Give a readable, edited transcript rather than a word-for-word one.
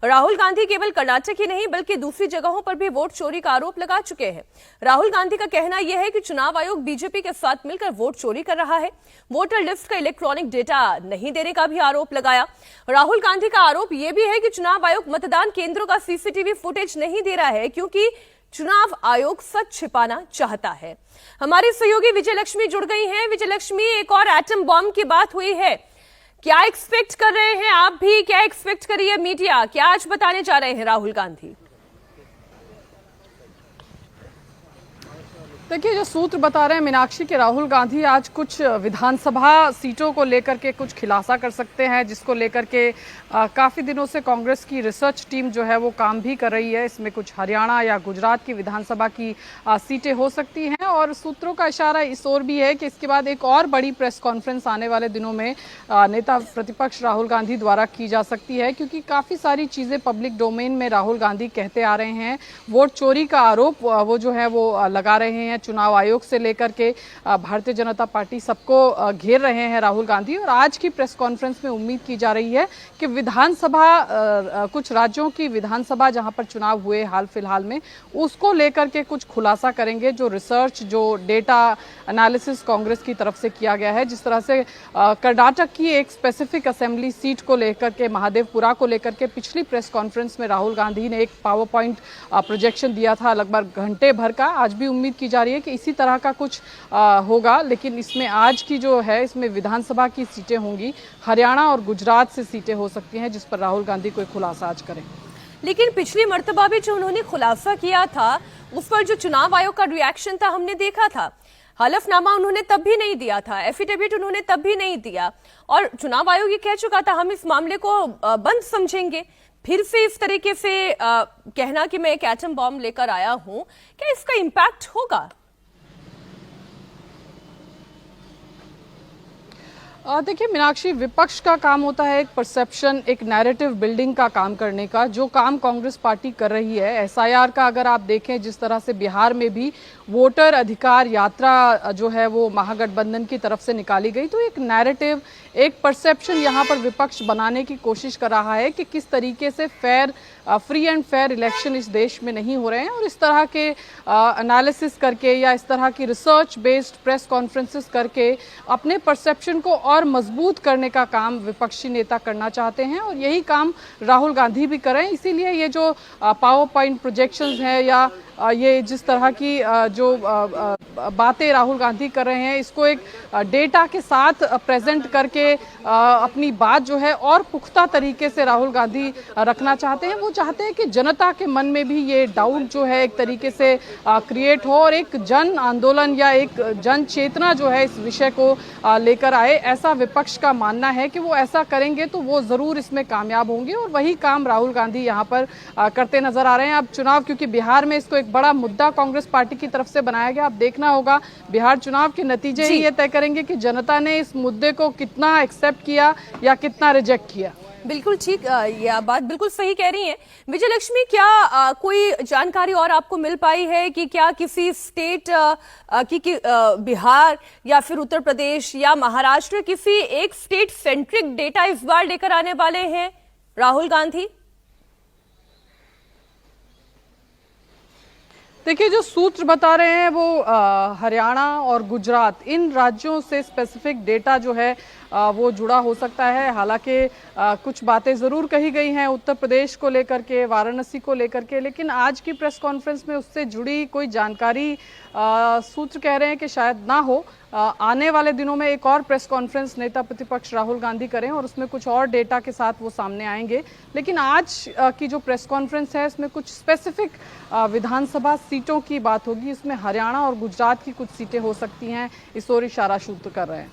राहुल गांधी केवल कर्नाटक ही नहीं बल्कि दूसरी जगहों पर भी वोट चोरी का आरोप लगा चुके हैं। राहुल गांधी का कहना यह है कि चुनाव आयोग बीजेपी के साथ मिलकर वोट चोरी कर रहा है। वोटर लिस्ट का इलेक्ट्रॉनिक डेटा नहीं देने का भी आरोप लगाया। राहुल गांधी का आरोप यह भी है कि चुनाव आयोग मतदान केंद्रों का सीसीटीवी फुटेज नहीं दे रहा है क्योंकि चुनाव आयोग सच छिपाना चाहता है। हमारी सहयोगी विजय लक्ष्मी जुड़ गई हैं। विजय लक्ष्मी, एक और एटम बॉम्ब की बात हुई है, क्या एक्सपेक्ट कर रहे हैं आप भी, क्या एक्सपेक्ट कर रही है मीडिया, क्या आज बताने जा रहे हैं राहुल गांधी? देखिए, जो सूत्र बता रहे हैं मीनाक्षी के राहुल गांधी आज कुछ विधानसभा सीटों को लेकर के कुछ खुलासा कर सकते हैं, जिसको लेकर के काफ़ी दिनों से कांग्रेस की रिसर्च टीम जो है वो काम भी कर रही है। इसमें कुछ हरियाणा या गुजरात की विधानसभा की सीटें हो सकती हैं और सूत्रों का इशारा इस ओर भी है कि इसके बाद एक और बड़ी प्रेस कॉन्फ्रेंस आने वाले दिनों में नेता प्रतिपक्ष राहुल गांधी द्वारा की जा सकती है, क्योंकि काफ़ी सारी चीज़ें पब्लिक डोमेन में राहुल गांधी कहते आ रहे हैं। वोट चोरी का आरोप वो जो है वो लगा रहे हैं, चुनाव आयोग से लेकर के भारतीय जनता पार्टी सबको घेर रहे हैं राहुल गांधी। और आज की प्रेस कॉन्फ्रेंस में उम्मीद की जा रही है कि विधानसभा, कुछ राज्यों की विधानसभा जहां पर चुनाव हुए हाल फिलहाल में, उसको लेकर के कुछ खुलासा करेंगे। जो रिसर्च, जो डेटा एनालिसिस कांग्रेस की तरफ से किया गया है, जिस तरह से कर्नाटक की एक स्पेसिफिक असेंबली सीट को लेकर के, महादेवपुरा को लेकर के पिछली प्रेस कॉन्फ्रेंस में राहुल गांधी ने एक पावर पॉइंट प्रोजेक्शन दिया था लगभग घंटे भर का। आज भी उम्मीद की जा रही है कि इसी तरह का कुछ होगा, लेकिन इसमें आज की जो है इसमें विधानसभा की सीटें होंगी, हरियाणा और गुजरात से सीटें हो सकती हैं, जिस पर राहुल गांधी कोई खुलासा आज करें। लेकिन पिछली मर्तबा भी जो उन्होंने खुलासा किया था उस पर जो चुनाव आयोग का रिएक्शन था हमने देखा था। हलफनामा उन्होंने तब भी नहीं दिया था, एफिडेविट उन्होंने तब भी नहीं दिया और चुनाव आयोग ये कह चुका था हम इस मामले को बंद समझेंगे। फिर से इस तरीके से कहना कि मैं एक एटम बॉम्ब लेकर आया हूं, क्या इसका इंपैक्ट होगा? देखिए मीनाक्षी, विपक्ष का काम होता है एक परसेप्शन, एक नैरेटिव बिल्डिंग का काम करने का। जो काम कांग्रेस पार्टी कर रही है, एसआईआर का अगर आप देखें, जिस तरह से बिहार में भी वोटर अधिकार यात्रा जो है वो महागठबंधन की तरफ से निकाली गई, तो एक नैरेटिव, एक परसेप्शन यहाँ पर विपक्ष बनाने की कोशिश कर रहा है कि किस तरीके से फ्री एंड फेयर इलेक्शन इस देश में नहीं हो रहे हैं। और इस तरह के एनालिसिस करके या इस तरह की रिसर्च बेस्ड प्रेस कॉन्फ्रेंसेस करके अपने परसेप्शन को और मजबूत करने का काम विपक्षी नेता करना चाहते हैं और यही काम राहुल गांधी भी करें। इसीलिए ये जो पावर पॉइंट प्रोजेक्शंस हैं या ये जिस तरह की जो बातें राहुल गांधी कर रहे हैं, इसको एक डेटा के साथ प्रेजेंट करके अपनी बात जो है और पुख्ता तरीके से राहुल गांधी रखना चाहते हैं। वो चाहते हैं कि जनता के मन में भी ये डाउट जो है एक तरीके से क्रिएट हो और एक जन आंदोलन या एक जन चेतना जो है इस विषय को लेकर आए। ऐसा विपक्ष का मानना है कि वो ऐसा करेंगे तो वो जरूर इसमें कामयाब होंगे और वही काम राहुल गांधी यहाँ पर करते नजर आ रहे हैं। अब चुनाव, क्योंकि बिहार में इसको एक बड़ा मुद्दा कांग्रेस पार्टी की तरफ से बनाया गया, अब देखना होगा बिहार चुनाव के नतीजे ही ये तय करेंगे कि जनता ने इस मुद्दे को कितना एक्सेप्ट किया या कितना रिजेक्ट किया। बिल्कुल ठीक, यह बात बिल्कुल सही कह रही हैं विजय लक्ष्मी। क्या कोई जानकारी और आपको मिल पाई है कि क्या किसी स्टेट की बिहार या फिर उत्तर प्रदेश या महाराष्ट्र, किसी एक स्टेट सेंट्रिक डेटा इस बार लेकर आने वाले हैं राहुल गांधी? देखिए, जो सूत्र बता रहे हैं वो हरियाणा और गुजरात, इन राज्यों से स्पेसिफिक डेटा जो है वो जुड़ा हो सकता है। हालांकि कुछ बातें ज़रूर कही गई हैं उत्तर प्रदेश को लेकर के, वाराणसी को लेकर के, लेकिन आज की प्रेस कॉन्फ्रेंस में उससे जुड़ी कोई जानकारी सूत्र कह रहे हैं कि शायद ना हो। आने वाले दिनों में एक और प्रेस कॉन्फ्रेंस नेता प्रतिपक्ष राहुल गांधी करें और उसमें कुछ और डेटा के साथ वो सामने आएंगे। लेकिन आज की जो प्रेस कॉन्फ्रेंस है इसमें कुछ स्पेसिफिक विधानसभा सीटों की बात होगी। इसमें हरियाणा और गुजरात की कुछ सीटें हो सकती हैं, इस ओर इशारा सूत्र कर रहे हैं।